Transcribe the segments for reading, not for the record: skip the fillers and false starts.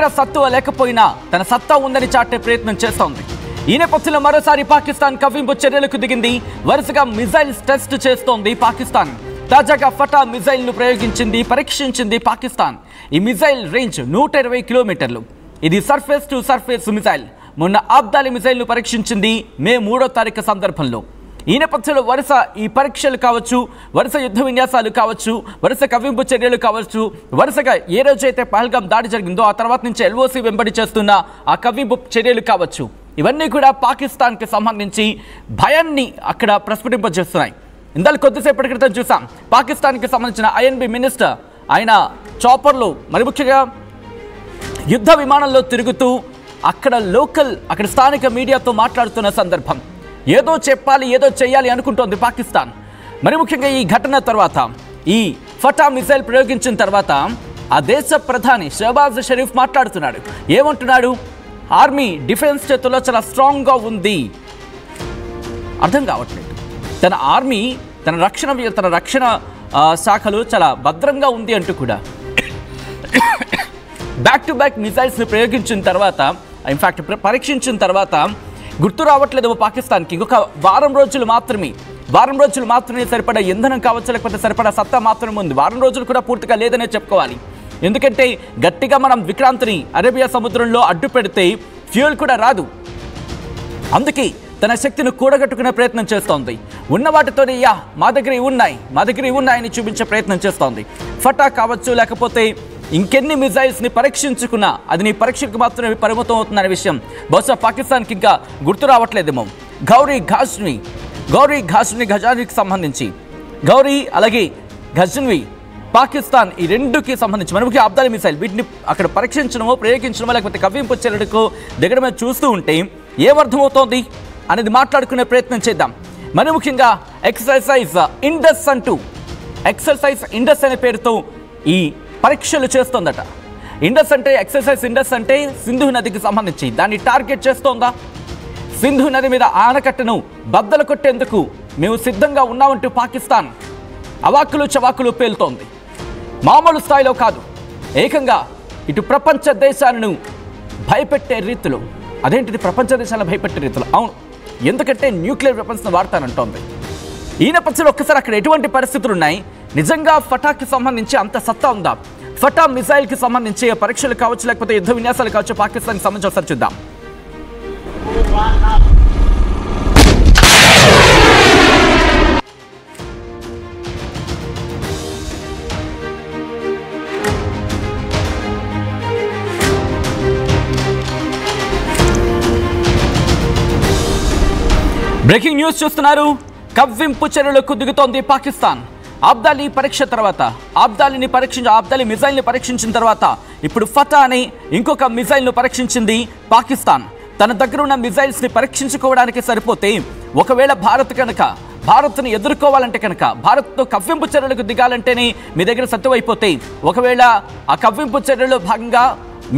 సత్తువ లేకపోయినా తన సత్తా ఉందని చాటే ప్రయత్నం చేస్తోంది. ఈ నేపథ్యంలో మరోసారి పాకిస్తాన్ కవ్వింపు చర్యలకు దిగింది. వరుసగా మిజైల్స్ టెస్ట్ చేస్తోంది పాకిస్తాన్. తాజాగా ఫటా మిజైల్ ను పరీక్షించింది పాకిస్తాన్. ఈ మిజైల్ రేంజ్ 120 కిలోమీటర్లు. ఇది సర్ఫేస్ టు సర్ఫేస్ మిజైల్. మొన్న ఆబ్దాలి మిజైల్ ను పరీక్షించింది మే 3వ తారీఖు సందర్భంలో. ఈ నేపథ్యంలో వరుస ఈ పరీక్షలు కావచ్చు, వరుస యుద్ధ విన్యాసాలు కావచ్చు, వరుస కవ్వింపు చర్యలు కావచ్చు, వరుసగా ఏ రోజైతే పహల్గాం దాడి జరిగిందో ఆ తర్వాత నుంచి ఎల్ఓసి వెంబడి చేస్తున్న ఆ కవ్వింపు చర్యలు కావచ్చు, ఇవన్నీ కూడా పాకిస్తాన్కి సంబంధించి భయాన్ని అక్కడ ప్రస్ఫుటింపజేస్తున్నాయి. ఇందులో కొద్దిసేపటి క్రితం చూసాం పాకిస్తాన్కి సంబంధించిన ఐఎన్బి మినిస్టర్ ఆయన చాపర్లు మరి ముఖ్యంగా యుద్ధ విమానంలో తిరుగుతూ అక్కడ స్థానిక మీడియాతో మాట్లాడుతున్న సందర్భం. ఏదో చెప్పాలి, ఏదో చేయాలి అనుకుంటోంది పాకిస్తాన్. మరి ముఖ్యంగా ఈ ఘటన తర్వాత, ఈ ఫటా మిసైల్ ప్రయోగించిన తర్వాత ఆ దేశ ప్రధాని షహబాజ్ షరీఫ్ మాట్లాడుతున్నాడు. ఏమంటున్నాడు? ఆర్మీ డిఫెన్స్ చేతుల్లో చాలా స్ట్రాంగ్గా ఉంది. అర్థం కావట్లేదు. తన ఆర్మీ తన రక్షణ శాఖలు చాలా భద్రంగా ఉంది అంటూ కూడా బ్యాక్ టు బ్యాక్ మిసైల్స్ని ప్రయోగించిన తర్వాత, ఇన్ఫ్యాక్ట్ పరీక్షించిన తర్వాత గుర్తు రావట్లేదు పాకిస్తాన్కి. ఇంకొక వారం రోజులు మాత్రమే సరిపడా ఇంధనం కావచ్చు, లేకపోతే సరిపడా సత్తా మాత్రమే ఉంది. వారం రోజులు కూడా పూర్తిగా లేదనే చెప్పుకోవాలి. ఎందుకంటే గట్టిగా మనం విక్రాంతిని అరేబియా సముద్రంలో అడ్డు పెడితే ఫ్యూయల్ కూడా రాదు. అందుకే తన శక్తిని కూడగట్టుకునే ప్రయత్నం చేస్తోంది. ఉన్న వాటితోనే మా దగ్గర ఉన్నాయని చూపించే ప్రయత్నం చేస్తోంది. ఫటా కావచ్చు, లేకపోతే ఇంకెన్ని మిజైల్స్ని పరీక్షించుకున్నా అది నీ పరీక్షకు మాత్రమే పరిమితం అవుతుందనే విషయం బహుశా పాకిస్తాన్కి ఇంకా గుర్తు రావట్లేదేమో. గౌరీ ఘజానికి సంబంధించి అలాగే ఘజన్వి పాకిస్తాన్ ఈ రెండుకి సంబంధించి మనకి ఆబ్దాలి మిసైల్ వీటిని అక్కడ పరీక్షించడమో, ప్రయోగించడమో, లేకపోతే కవ్వింపు చర్యలకు దగ్గరమే చూస్తూ ఉంటే ఏమర్థమవుతోంది అనేది మాట్లాడుకునే ప్రయత్నం చేద్దాం. మరి ముఖ్యంగా ఎక్సర్సైజ్ ఇండస్ అనే పేరుతో ఈ పరీక్షలు చేస్తోందట. ఎక్సర్సైజ్ ఇండస్ అంటే సింధు నదికి సంబంధించి దాన్ని టార్గెట్ చేస్తోందా? సింధు నది మీద ఆనకట్టను బద్దలు కొట్టేందుకు మేము సిద్ధంగా ఉన్నామంటూ పాకిస్తాన్ అవాకులు చవాకులు పేలుతోంది. మామూలు స్థాయిలో కాదు, ఏకంగా ఇటు ప్రపంచ దేశాలను భయపెట్టే రీతిలో. అదేంటిది ప్రపంచ దేశాలను భయపెట్టే రీతిలో? అవును, ఎందుకంటే న్యూక్లియర్ వెపన్స్ను వాడతానంటోంది. ఈ నేపథ్యంలో ఒక్కసారి అక్కడ ఎటువంటి పరిస్థితులు ఉన్నాయి? నిజంగా ఫటాకి సంబంధించి అంత సత్తా ఉందా? ఫటా మిసైల్కి సంబంధించి పరీక్షలు కావచ్చు, లేకపోతే యుద్ధ విన్యాసాలు కావచ్చు, పాకిస్తాన్కి సంబంధించి ఒకసారి చూద్దాం. బ్రేకింగ్ న్యూస్ చూస్తున్నారు. కవ్వింపు చర్యలకు దిగుతోంది పాకిస్తాన్. ఆబ్దాలి మిజైల్ని పరీక్షించిన తర్వాత ఇప్పుడు ఫటా అని ఇంకొక మిజైల్ను పరీక్షించింది పాకిస్తాన్. తన దగ్గర ఉన్న మిజైల్స్ని పరీక్షించుకోవడానికి సరిపోతే, ఒకవేళ భారత్ని ఎదుర్కోవాలంటే కనుక, భారత్తో కవ్వింపు చర్యలకు దిగాలంటేనే మీ దగ్గర సత్తువైపోతే, ఒకవేళ ఆ కవ్వింపు చర్యలో భాగంగా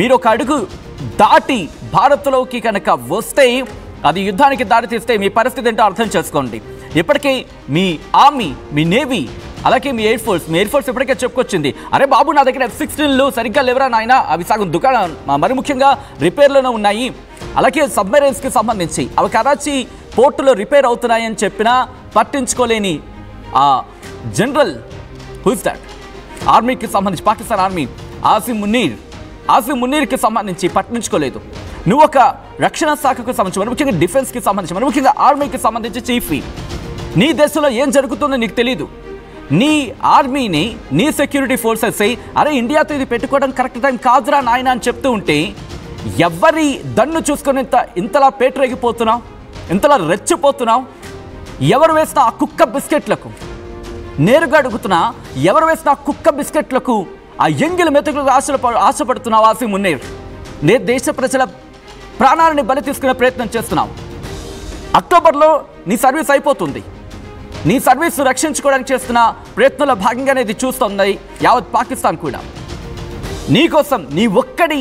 మీరు ఒక అడుగు దాటి భారత్లోకి కనుక వస్తే, అది యుద్ధానికి దారితీస్తే మీ పరిస్థితి ఏంటో అర్థం చేసుకోండి. ఇప్పటికే మీ ఆర్మీ, మీ నేవీ, అలాగే మీ ఎయిర్ ఫోర్స్ ఇప్పటికే చెప్పుకొచ్చింది, అరే బాబు నా దగ్గర F-16లు సరిగ్గా లేవరా నాయన, అవి సగం దుకాణం మరి ముఖ్యంగా రిపేర్లోనే ఉన్నాయి. అలాగే సబ్మెరైన్స్కి సంబంధించి అవి కరాచీ పోర్టులో రిపేర్ అవుతున్నాయని చెప్పినా పట్టించుకోలేని ఆ జనరల్ హూస్ దాట్ ఆర్మీకి సంబంధించి, పాకిస్తాన్ ఆర్మీ ఆసిమ్ మునీర్కి సంబంధించి పట్టించుకోలేదు. నువ్వు ఒక రక్షణ శాఖకు సంబంధించి, మరి ముఖ్యంగా డిఫెన్స్కి సంబంధించి, మరి ముఖ్యంగా ఆర్మీకి సంబంధించి చీఫ్వి, నీ దేశంలో ఏం జరుగుతుందో నీకు తెలీదు. నీ ఆర్మీని, నీ సెక్యూరిటీ ఫోర్సెస్ అరే ఇండియాతో ఇది పెట్టుకోవడం కరెక్ట్ టైం కాదురా నాయన అని చెప్తూ ఉంటే, ఎవరి దన్ను చూసుకొని ఇంతలా పేటరేగిపోతున్నావు, ఇంతలా రెచ్చిపోతున్నావు? ఎవరు వేసిన ఆ కుక్క బిస్కెట్లకు, నేరుగా అడుగుతున్నా, ఎవరు వేసిన ఆ కుక్క బిస్కెట్లకు, ఆ ఎంగిలి మెతుకులకు ఆశపడుతున్నావు ఆసిమ్ మునీర్? దేశ ప్రజల ప్రాణాలని బలి తీసుకునే ప్రయత్నం చేస్తున్నావు. అక్టోబర్లో నీ సర్వీస్ అయిపోతుంది. నీ సర్వీస్ రక్షించుకోవడానికి చేస్తున్న ప్రయత్నంలో భాగంగానే ఇది చూస్తుంది యావత్ పాకిస్తాన్ కూడా. నీకోసం, నీ ఒక్కడి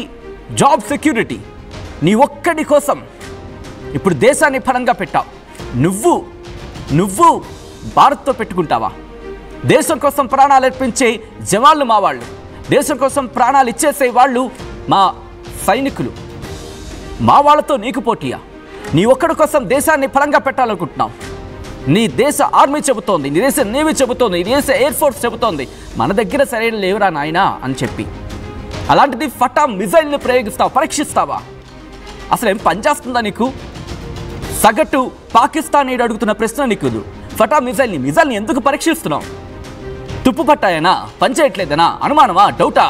జాబ్ సెక్యూరిటీ, నీ ఒక్కడి కోసం ఇప్పుడు దేశాన్ని ఫలంగా పెట్టావు. నువ్వు భారత్తో పెట్టుకుంటావా? దేశం కోసం ప్రాణాలు అర్పించే జవాన్లు మా వాళ్ళు, దేశం కోసం ప్రాణాలు ఇచ్చేసే వాళ్ళు మా సైనికులు, మా వాళ్ళతో నీకు పోటీయా? నీ ఒక్కడి కోసం దేశాన్ని ఫలంగా పెట్టాలనుకుంటున్నావు. నీ దేశ ఆర్మీ చెబుతోంది, నీ దేశ నేవీ చెబుతోంది, నీ దేశ ఎయిర్ ఫోర్స్ చెబుతోంది మన దగ్గర సరైన లేవురా నాయనా అని చెప్పి. అలాంటిది ఫటా మిజైల్ని ప్రయోగిస్తావా, పరీక్షిస్తావా? అసలు ఏం పనిచేస్తుందా నీకు? సగటు పాకిస్తానీయుడు అడుగుతున్న ప్రశ్న నీకు, ఫటా మిజైల్ని ఎందుకు పరీక్షిస్తున్నావు? తుప్పు పట్టాయనా, పనిచేయట్లేదనా, అనుమానమా, డౌటా?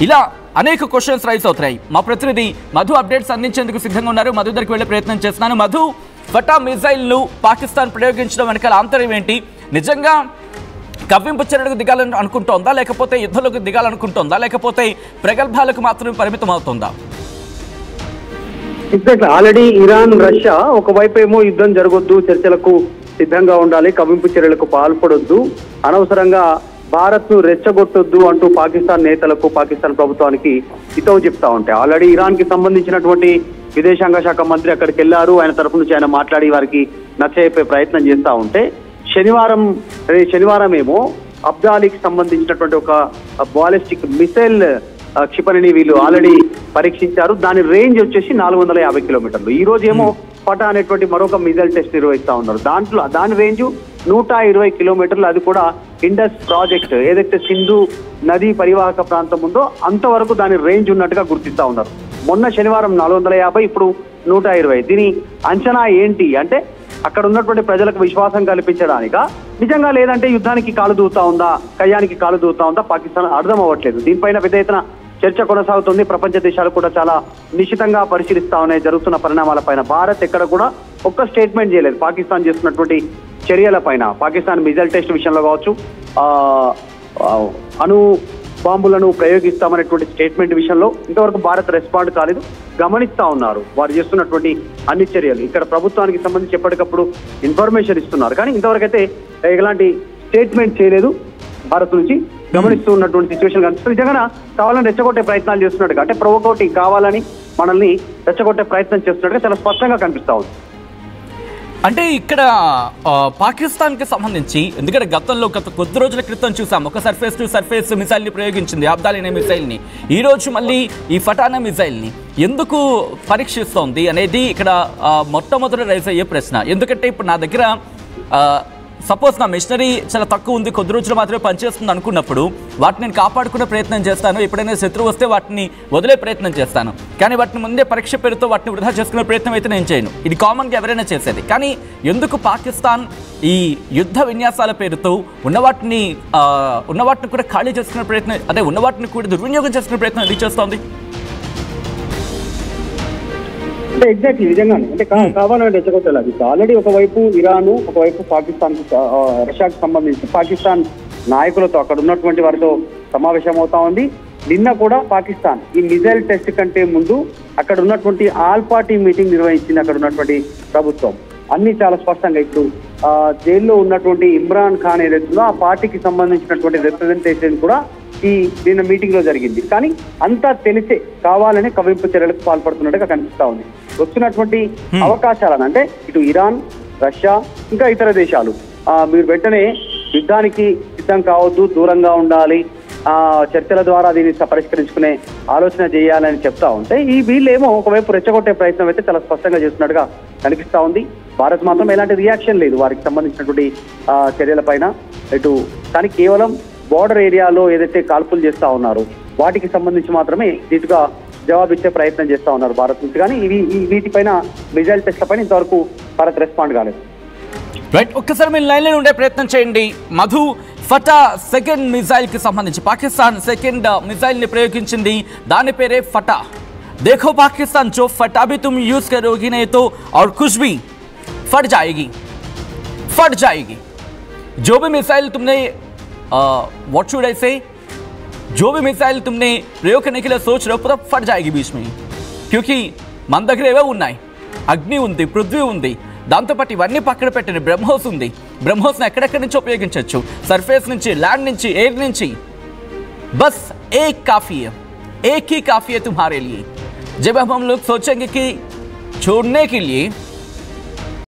ఇలా అనేక క్వశ్చన్స్ రైజ్ అవుతాయి. మా ప్రతినిధి మధు అప్డేట్స్ అందించేందుకు సిద్ధంగా ఉన్నారు. మధు దగ్గరికి వెళ్ళే ప్రయత్నం చేస్తున్నాను. మధు, ఫటా మిజైల్ను పాకిస్తాన్ ప్రయోగించడం వెనకాల ఆంతర్యం ఏంటి? నిజంగా కవ్వింపు చర్యలకు దిగాలని అనుకుంటోందా, లేకపోతే యుద్ధంలోకి దిగాలనుకుంటోందా, లేకపోతే ప్రగల్భాలకు మాత్రమే పరిమితం అవుతుందా? ఎగ్జాక్ట్లీ. ఆల్రెడీ ఇరాన్, రష్యా ఒకవైపు ఏమో యుద్ధం జరగొద్దు, చర్చలకు సిద్ధంగా ఉండాలి, కవ్వింపు చర్యలకు పాల్పడొద్దు, అనవసరంగా భారత్ ను రెచ్చగొట్టొద్దు అంటూ పాకిస్తాన్ నేతలకు, పాకిస్తాన్ ప్రభుత్వానికి హితవు చెప్తా ఉంటాయి. ఆల్రెడీ ఇరాన్ కి సంబంధించినటువంటి విదేశాంగ శాఖ మంత్రి అక్కడికి వెళ్లారు. ఆయన తరఫు నుంచి ఆయన మాట్లాడి వారికి నచ్చజెప్పే ప్రయత్నం చేస్తా ఉంటే, శనివారం ఏమో అబ్దాలీకి సంబంధించినటువంటి ఒక బాలిస్టిక్ మిసైల్ క్షిపణిని వీళ్ళు ఆల్రెడీ పరీక్షించారు. దాని రేంజ్ వచ్చేసి 450 కిలోమీటర్లు. ఈ రోజు ఏమో ఫటా అనేటువంటి మరొక మిసైల్ టెస్ట్ నిర్వహిస్తా ఉన్నారు. దాని రేంజ్ 120 కిలోమీటర్లు. అది కూడా ఇండస్ ప్రాజెక్ట్, ఏదైతే సింధు నదీ పరివాహక ప్రాంతం ఉందో అంతవరకు దాని రేంజ్ ఉన్నట్టుగా గుర్తిస్తా ఉన్నారు. మొన్న శనివారం 450, ఇప్పుడు 120. దీని అంచనా ఏంటి అంటే, అక్కడ ఉన్నటువంటి ప్రజలకు విశ్వాసం కల్పించడానిక, నిజంగా లేదంటే యుద్ధానికి కాలు దూతా ఉందా, కయ్యానికి కాలు దూతా ఉందా, పాకిస్తాన్ అర్థం అవ్వట్లేదు. దీనిపైన పెద్ద ఎత్తున చర్చ కొనసాగుతుంది. ప్రపంచ దేశాలు కూడా చాలా నిశితంగా పరిశీలిస్తా ఉన్నాయి జరుగుతున్న పరిణామాలపైన. భారత్ ఎక్కడ కూడా ఒక్క స్టేట్మెంట్ చేయలేదు పాకిస్తాన్ చేస్తున్నటువంటి చర్యల పైన. పాకిస్తాన్ మిజైల్ టెస్ట్ విషయంలో కావచ్చు, అణు బాంబులను ప్రయోగిస్తామనేటువంటి స్టేట్మెంట్ విషయంలో ఇంతవరకు భారత్ రెస్పాండ్ కాలేదు. గమనిస్తా ఉన్నారు వారు చేస్తున్నటువంటి అన్ని చర్యలు. ఇక్కడ ప్రభుత్వానికి సంబంధించి ఎప్పటికప్పుడు ఇన్ఫర్మేషన్ ఇస్తున్నారు, కానీ ఇంతవరకు అయితే ఎలాంటి స్టేట్మెంట్ చేయలేదు భారత్ నుంచి. గమనిస్తూ ఉన్నటువంటి సిచ్యువేషన్ కనిపిస్తుంది. నిజంగా కావాలని రెచ్చగొట్టే ప్రయత్నాలు చేస్తున్నట్టుగా, అంటే ప్రొవోకోటి కావాలని మనల్ని రెచ్చగొట్టే ప్రయత్నం చేస్తున్నట్టుగా చాలా స్పష్టంగా కనిపిస్తా ఉంది. అంటే ఇక్కడ పాకిస్తాన్కి సంబంధించి, ఎందుకంటే గత కొద్ది రోజుల క్రితం చూసాం ఒక సర్ఫేస్ టు సర్ఫేస్ మిసైల్ని ప్రయోగించింది, అబ్దాలీ అనే మిసైల్ని. ఈరోజు మళ్ళీ ఈ ఫటా అనే మిసైల్ని ఎందుకు పరీక్షిస్తోంది అనేది ఇక్కడ మొట్టమొదటి రైజ్ అయ్యే ప్రశ్న. ఎందుకంటే ఇప్పుడు నా దగ్గర సపోజ్ నా మిషనరీ చాలా తక్కువ ఉంది, కొద్ది రోజులు మాత్రమే పనిచేస్తుంది అనుకున్నప్పుడు వాటిని నేను కాపాడుకునే ప్రయత్నం చేస్తాను. ఎప్పుడైనా శత్రువు వస్తే వాటిని వదిలే ప్రయత్నం చేస్తాను, కానీ వాటిని ముందే పరీక్ష పేరుతో వాటిని వృధా చేసుకునే ప్రయత్నం అయితే నేను చేయను. ఇది కామన్గా ఎవరైనా చేసేది. కానీ ఎందుకు పాకిస్తాన్ ఈ యుద్ధ విన్యాసాల పేరుతో ఉన్నవాటిని కూడా ఖాళీ చేసుకునే ప్రయత్నం, అదే ఉన్నవాటిని కూడా దుర్వినియోగం చేసుకునే ప్రయత్నం ఇది చేస్తోంది? అంటే ఎగ్జాక్ట్లీ నిజంగానే, అంటే కావాలని రెచ్చగొట్టాలి. అది ఆల్రెడీ ఒకవైపు ఇరాన్, ఒకవైపు పాకిస్తాన్, రష్యాకు సంబంధించి పాకిస్తాన్ నాయకులతో అక్కడ ఉన్నటువంటి వారితో సమావేశం అవుతా ఉంది. నిన్న కూడా పాకిస్తాన్ ఈ మిజైల్ టెస్ట్ కంటే ముందు అక్కడ ఉన్నటువంటి ఆల్ పార్టీ మీటింగ్ నిర్వహించింది. అక్కడ ఉన్నటువంటి ప్రభుత్వం అన్ని చాలా స్పష్టంగా, ఇప్పుడు జైల్లో ఉన్నటువంటి ఇమ్రాన్ ఖాన్ ఏదైతుందో ఆ పార్టీకి సంబంధించినటువంటి రిప్రజెంటేషన్ కూడా నిన్న మీటింగ్ లో జరిగింది. కానీ అంతా తెలిసే కావాలని కవ్వింపు చర్యలకు పాల్పడుతున్నట్టుగా కనిపిస్తా ఉంది. వస్తున్నటువంటి అవకాశాలను, అంటే ఇటు ఇరాన్, రష్యా, ఇంకా ఇతర దేశాలు మీరు వెంటనే యుద్ధానికి సిద్ధం కావద్దు, దూరంగా ఉండాలి, చర్చల ద్వారా దీన్ని పరిష్కరించుకునే ఆలోచన చేయాలని చెప్తా ఉంటే, వీళ్ళేమో ఒకవైపు రెచ్చగొట్టే ప్రయత్నం అయితే చాలా స్పష్టంగా చేస్తున్నట్టుగా కనిపిస్తా ఉంది. భారత్ మాత్రం ఎలాంటి రియాక్షన్ లేదు వారికి సంబంధించినటువంటి చర్యల పైన. కానీ కేవలం బోర్డర్ ఏరియాలో ఏదైతే కాల్పులు చేస్తా ఉన్నారో వాటికి సంబంధించి మాత్రమే ధీటుగా జవాబిచ్చే ప్రయత్నం చేస్తా ఉన్నారు భారత్ నుంచి. కానీ వీటిపైన మిజైల్ టెస్ట్ల పైన ఇంతవరకు భారత్ రెస్పాండ్ కాలేదు. రైట్, ఒక్కసారి మీరు లైన్లో ఉండే ప్రయత్నం చేయండి. మధు, ఫటా సెకండ్ మిజైల్కి సంబంధించి పాకిస్తాన్ సెకండ్ మిజైల్ని ప్రయోగించింది, దాని పేరే ఫటా. देखो पाकिस्तान, जो फटा भी तुम यूज करोगी नहीं तो और कुछ भी फट जाएगी। जो भी मिसाइल तुमने व्हाट शुड आई से, जो भी मिसाइल तुमने प्रयोग करने के लिए सोच रहे हो पूरा फट जाएगी बीच में, क्योंकि మన దగ్గర ఏవే ఉన్నాయి, అగ్ని ఉంది, పృథ్వీ ఉంది, దాంతోపాటు ఇవన్నీ పక్కన పెట్టిన బ్రహ్మోస్ ఉంది. బ్రహ్మోస్ని ఎక్కడెక్కడి నుంచి ఉపయోగించవచ్చు, సర్ఫేస్ నుంచి, ల్యాండ్ నుంచి, ఎయిర్ నుంచి. बस एक काफ़ी है, एक ही काफ़ी है तुम्हारे लिए। जब हम लोग सोचेंगे कि छोड़ने के लिए